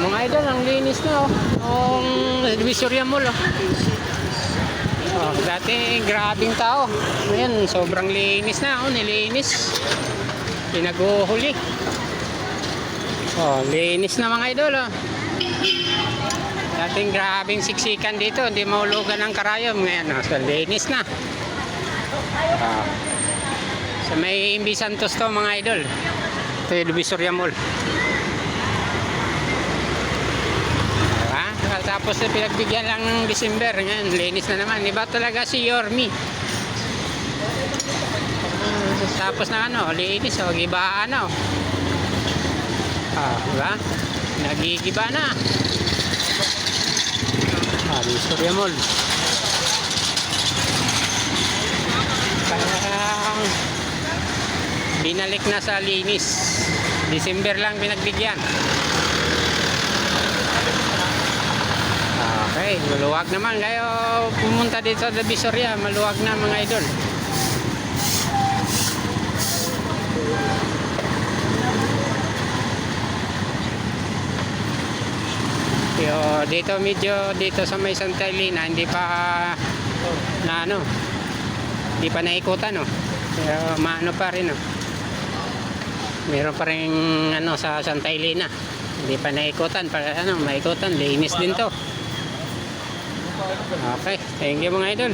Mga idol, ang linis na oh. Ang Divisoria Mall oh. Oh, dati grabing tao. Ngayon, sobrang linis na oh, nilinis. Pinaguhuli. Oh, linis na mga idol oh. Dating grabing siksikan dito, hindi mahulugan ng karayom. Ngayon, oh, so linis na. Oh. So may Imbi Santos to mga idol. Ito yung Divisoria Mall. Tapos pinagbigyan lang ng December. Ngayon, linis na naman. Iba talaga si Yormi. Tapos na ano, linis. O, gibaan na. Diba? Nagigiba na. Divisoria Mall. Parang binalik na sa linis. December lang pinagbigyan. Okay, maluwag naman kayo pumunta dito sa Divisoria, maluwag na mga idol. Dito medyo dito sa may Santa Elena hindi pa na ano, hindi pa naikutan no. Pero maano pa rin no. Meron pa rin ano sa Santa Elena. Hindi pa naikutan para ano, maikutan, linis din to. Okay, thank you mga idol.